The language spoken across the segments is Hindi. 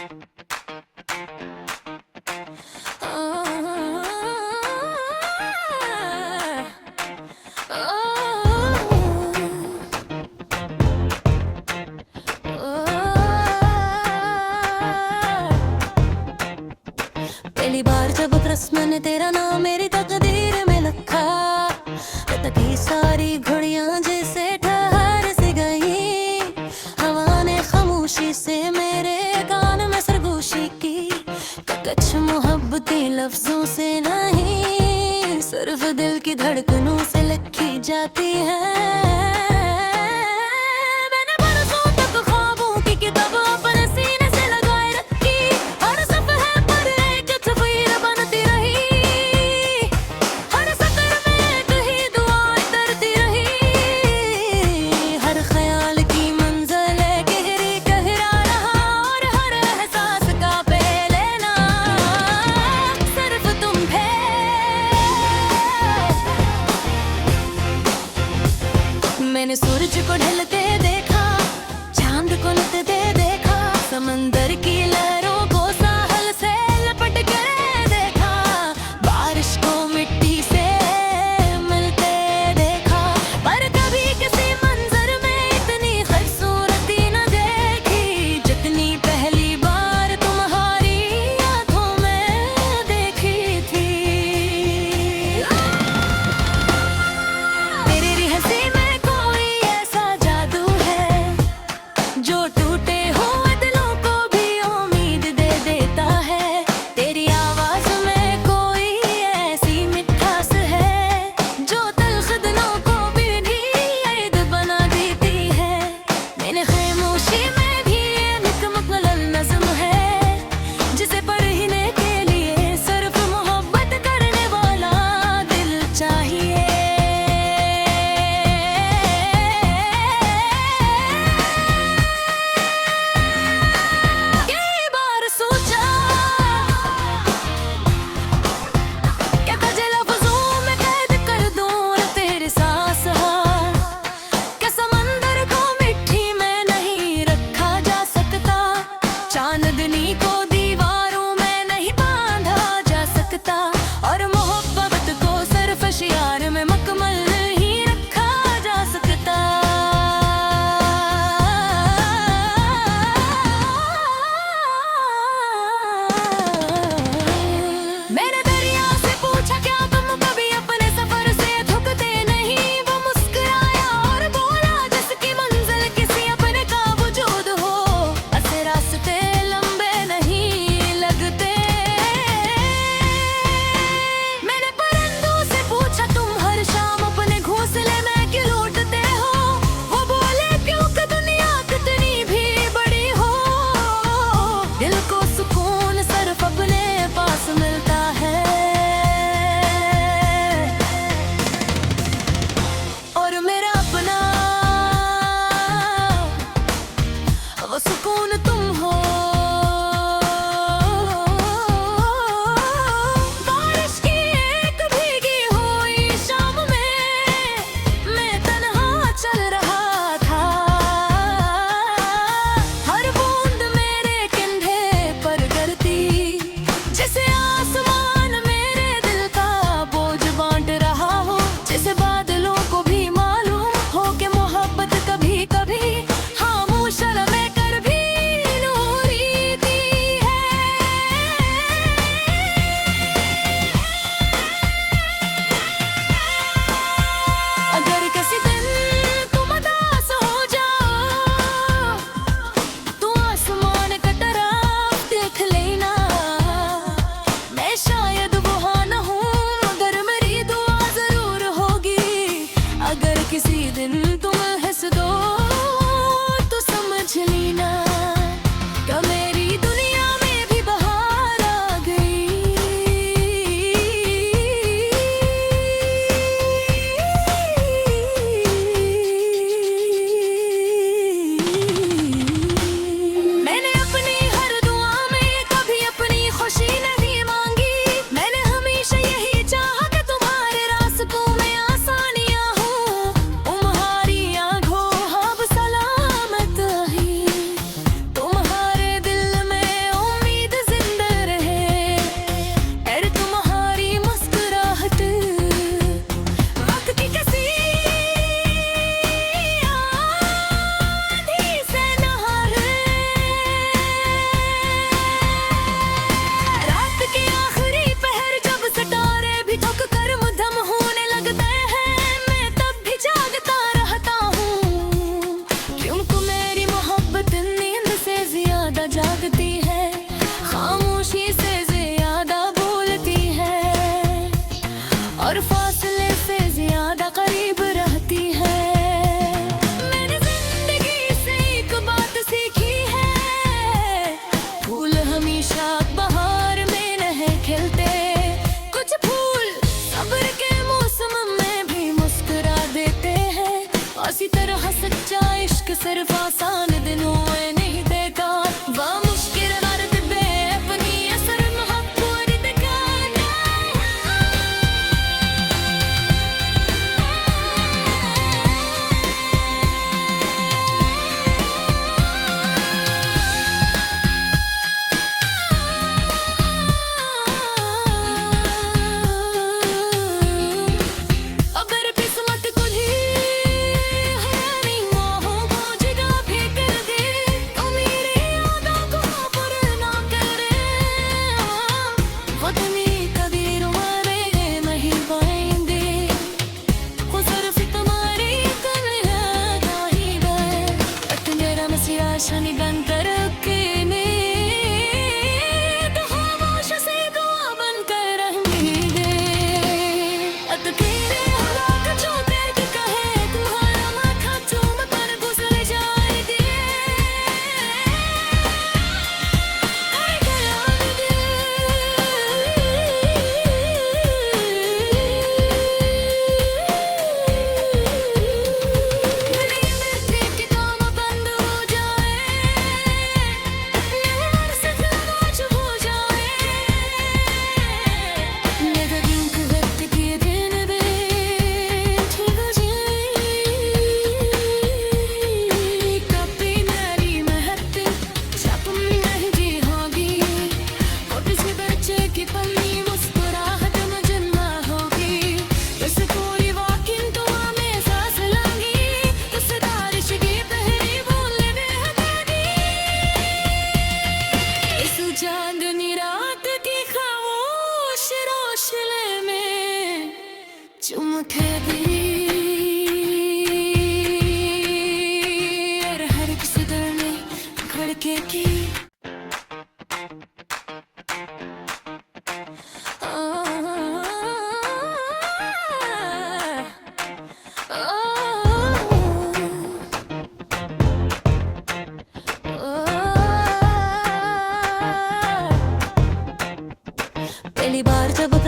पहली बार जब रस्म ने तेरा नाम मेरी तकदीर में लिखा, तकी सारी घड़ियां जैसे ठहर सी गई। हवा ने खामोशी से मेरे कान में सरगोशी की, कुछ मोहब्बती लफ्जों से नहीं, सिर्फ दिल की धड़कनों से लिखी जाती है। मैंने सूरज को ढलते देखा, चांद को लुटते देखा, समंदर की लहरों को साहल से लपट के देखा, बारिश को मिट्टी से मिलते देखा, पर कभी किसी मंजर में इतनी खूबसूरती न देखी, जितनी पहली बार तुम्हारी आंखों में देखी थी। तेरी हंसी में जो टूटे हुए दिलों को भी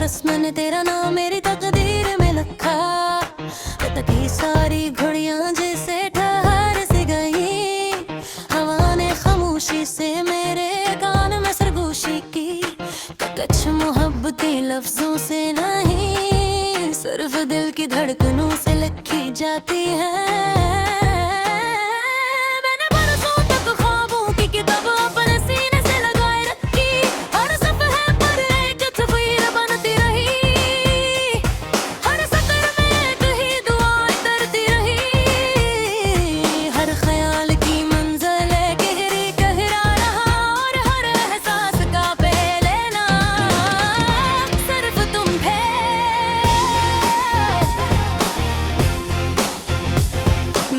बरस मैंने तेरा नाम मेरी तकदीर में लिखा। की सारी घड़ियां जैसे ठहर सी गई, हवा ने खामोशी से मेरे कान में सरगोशी की। कुछ मोहब्बती लफ्जों से नहीं, सिर्फ दिल की धड़कनों से लिखी जाती है। मैंने बरसों तक ख्वाबों की किताब अपने सीने से लगाए रखी, हर सफ़े पर एक तस्वीर बनती रही, हर सतर में एक ही दुआएं तरती रही। हर ख्याल की मंजिल गहरी गहरा रहा, और हर एहसास का पहले नाम सिर्फ तुम थे।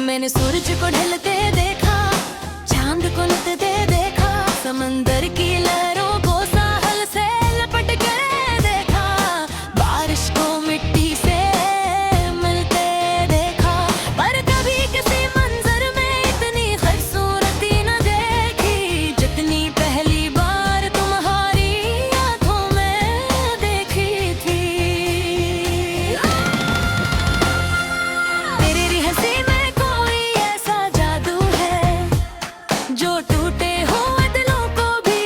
मैंने सूरज को ढलते देखा, चांद को लुटते देखा, समंदर की लहरों को साहल से लपट के देखा, बारिश को मिट्टी से मिलते देखा। पर कभी किसी मंजर में इतनी खूबसूरती न देखी, जितनी पहली बार तुम्हारी आंखों में देखी थी। तेरी हंसी में जो टूटे हुए दिलों को भी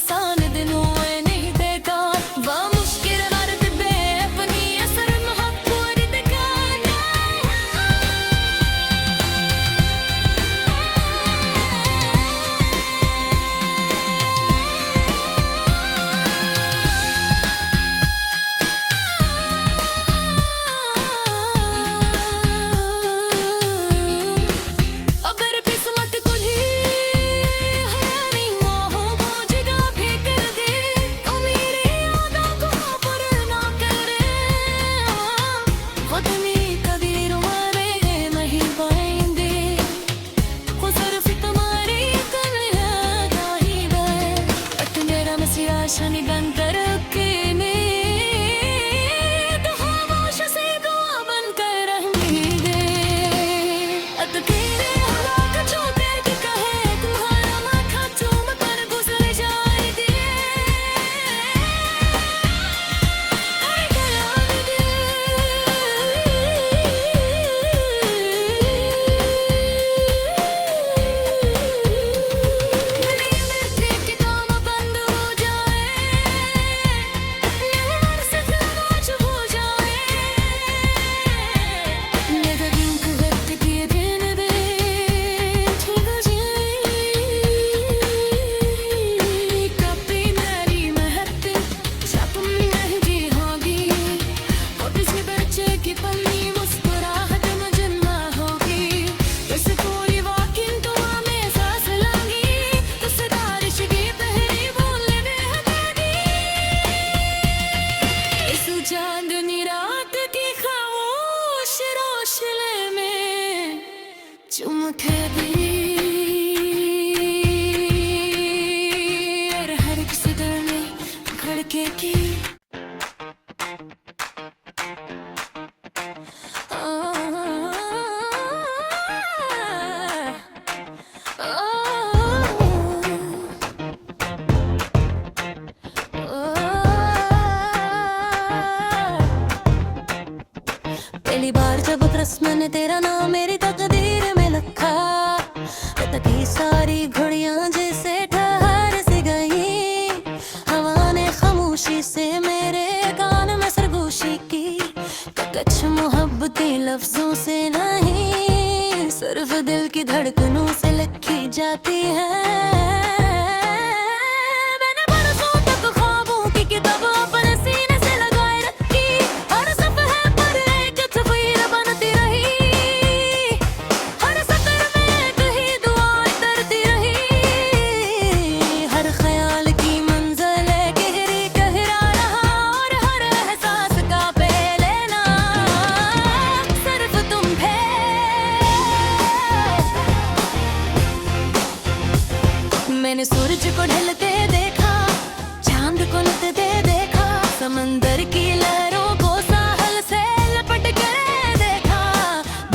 आसान दिनों में नहीं देखा वो मुश्किल रात बे अपनी असर महत्व दिखाना अगर किस्मत को ही हरानी मोह मुझे भी कर दे तो मेरी यादों को पूरा ना करे खुद में तकदीर वाले नहीं पाएंगे वो सिर्फ तुम्हारी कन्हैया ही है बट मेरा मसीहा शनि बन कर के ने तो खामोश से दुआ बन कर रहने दे अतकेरे हालात जो देख कहे तुम्हारा माथा चूम कर गुजर जाए दिए किताब बंद हो जाए से खामोश हो जाए नजर व्यक्त किए दिन दे ठीक जी कभी मेरी महक छप नहीं होगी वो किसी बच्चे की पली मुस्कुराहट मुझे ना होगी इस पूरी वॉकिंग तो हमें सांस लगी तो सितारिश की पहली भूल बेहदगी इस चांदनी रात की खामोश रोशनी में चमके भी और हर किसी दिल में धड़के की पहली बार जब रस्म ने तेरा नाम मेरी तकदीर में लिखा तकी सारी घड़ियां जैसे ठहर सी गई हवा ने खामोशी से मेरे कान में सरगोशी की कुछ मोहब्बती लफ्जों से नहीं सिर्फ दिल की धड़कनों से लिखी जाती है मैंने बरसों तक ख्वाबों की किताब अपने सीने से लगाए रखी हर सफ़े पर एक तस्वीर बनती रही हर सतर में एक ही दुआएं तरती रही हर ख्याल की मंजिल गहरी गहरा रहा और हर एहसास का पहले नाम सिर्फ तुम थे मैंने सूरज को ढलते देखा चांद को लुटते देखा समंदर की लहरों को साहल से लपट कर देखा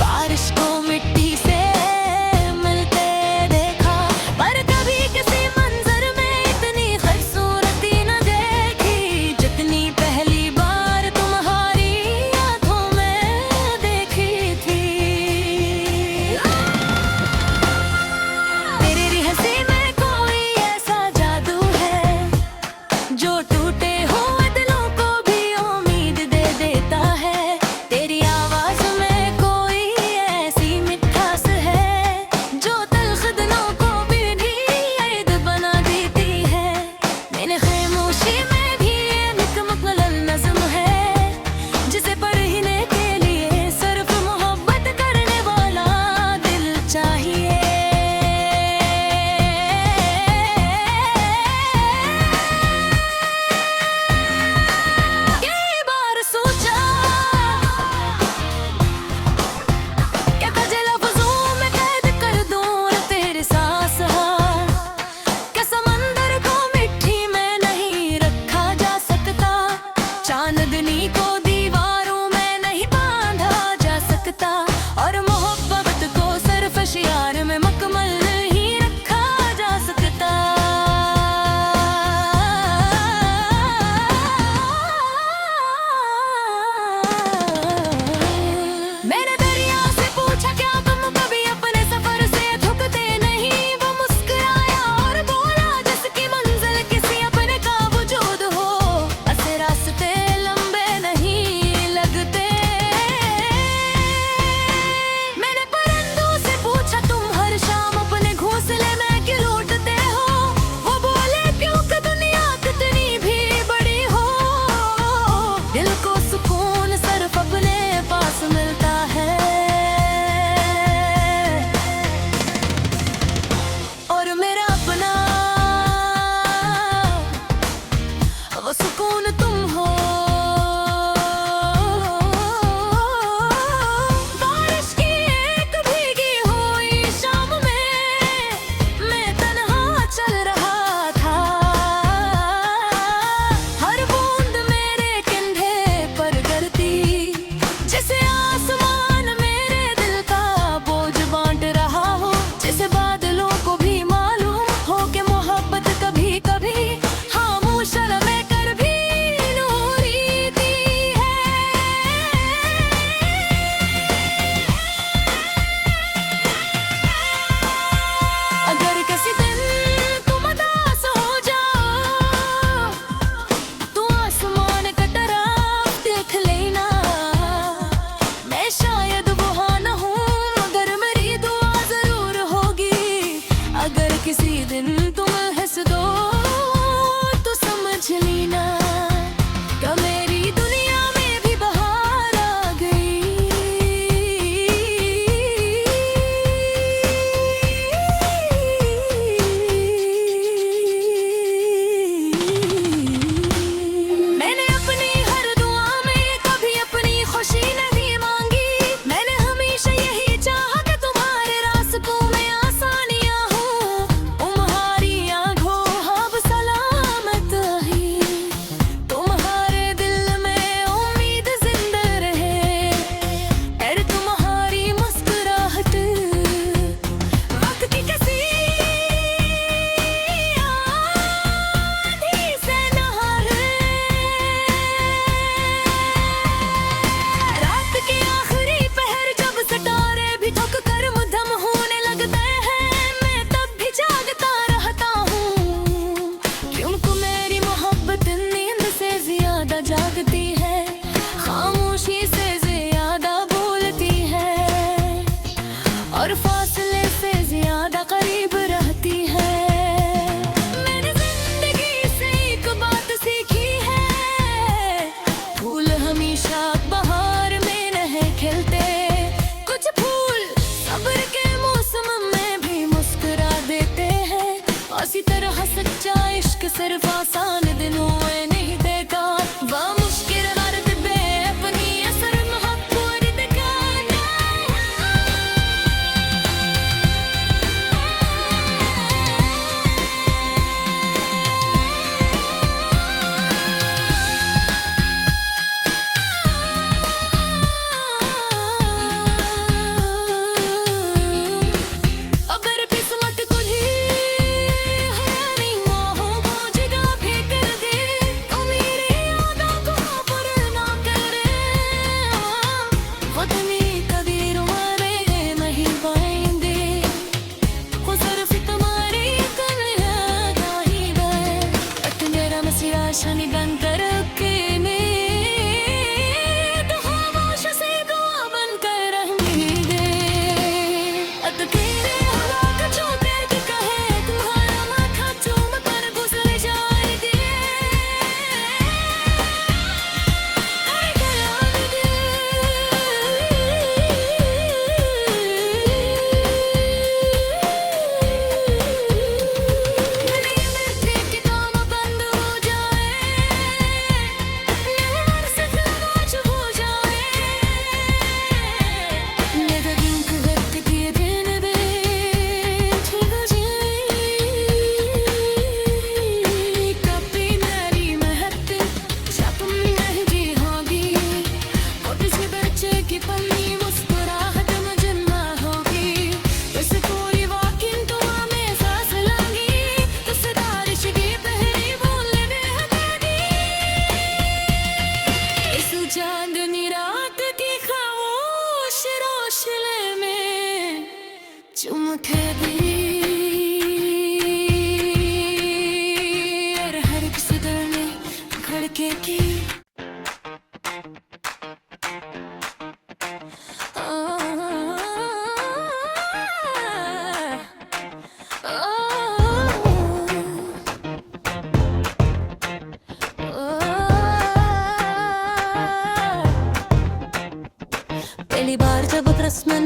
बारिश को मिट्टी से मिलते देखा पर कभी किसी मंजर में इतनी खूबसूरती न देखी जितनी पहली बार तुम्हारी आंखों में देखी थी तेरी हंसी में कोई ऐसा जादू है जो टूटे हुए दिलों को भी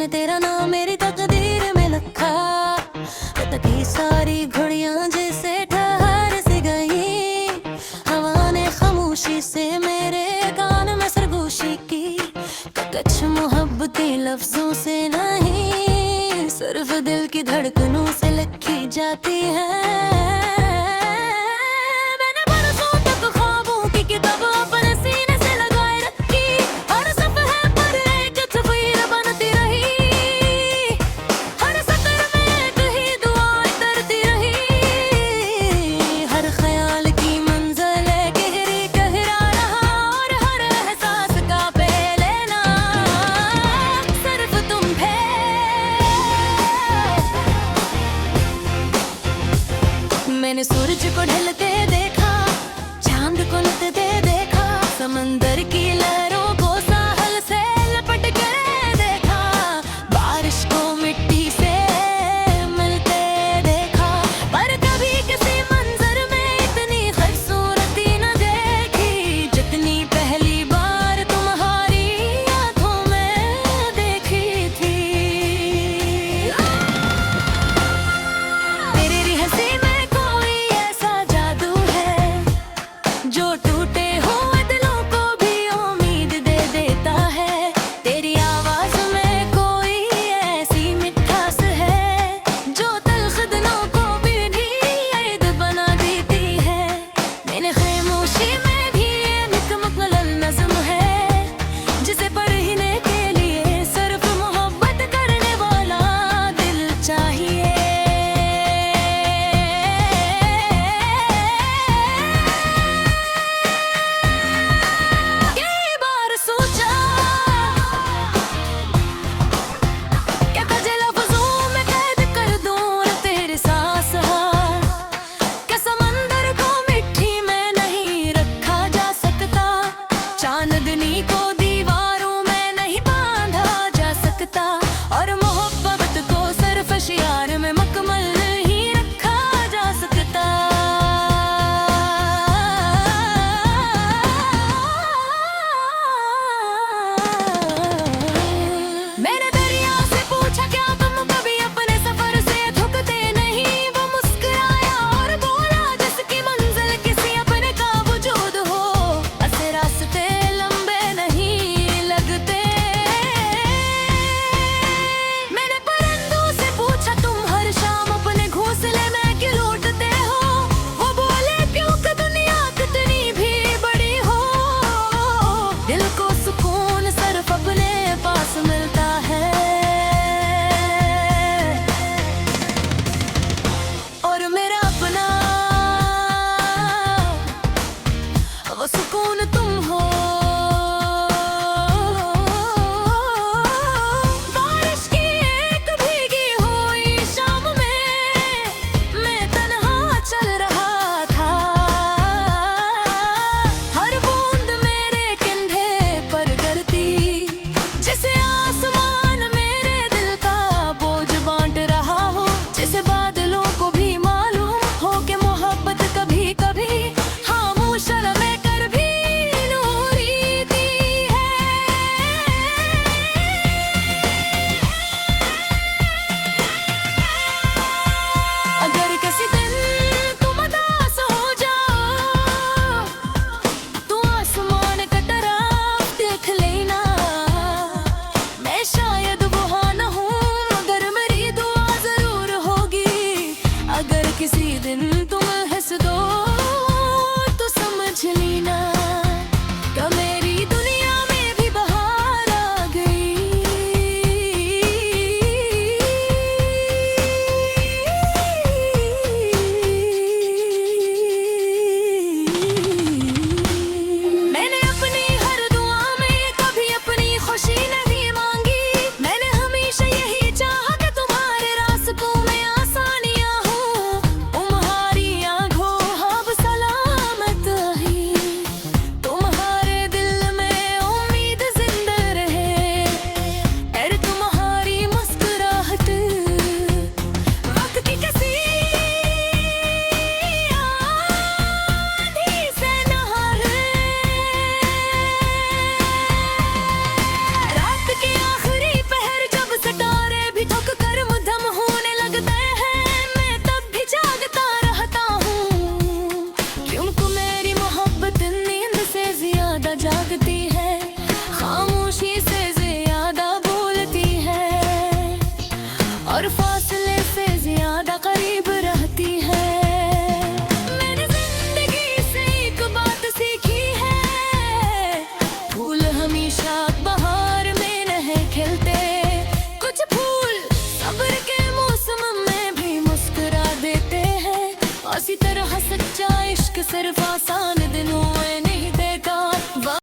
ने तेरा नाम मेरी तकदीर में लिखा। पता की सारी घड़ियां जैसे ठहर सी गई, हवा ने खामोशी से मेरे कान में सरगोशी की। कुछ मोहब्बतें लफ्जों से नहीं, सिर्फ दिल की धड़कनों से लिखी जाती है। मैंने सूरज को ढलते देखा, चांद को लुटते देखा, समंदर की लहरों को साहल से लपट कर देखा, बारिश को मिट्टी से मिलते देखा। पर कभी किसी मंजर में इतनी खूबसूरती न देखी, जितनी पहली बार तुम्हारी आंखों में देखी थी। तेरी हंसी में जो टूटे हुए दिलों को भी उम्मीद दे देता है। तेरी आवाज में कोई ऐसी मिठास है, जो तल्ख दिलों को भी ईद बना देती है। मैंने खामोशी में भी एक मुकल्लल नज़्म है, जिसे पढ़ने के लिए सिर्फ मोहब्बत करने वाला दिल चाहिए। चांदनी को दीवारों में नहीं बांधा जा सकता, और मोहब्बत को सिर्फ शियार में मुकम्मल नहीं रखा जा सकता। मैंने दरिया से पूछा क्या तुम कभी अपने सफर से थकते नहीं, वो मुस्कुराया और बोला जिसकी मंजिल किसी अपने का वजूद हो, ऐसे रास्ते मिलता है। और मेरा अपना वो सुकून तुम हो।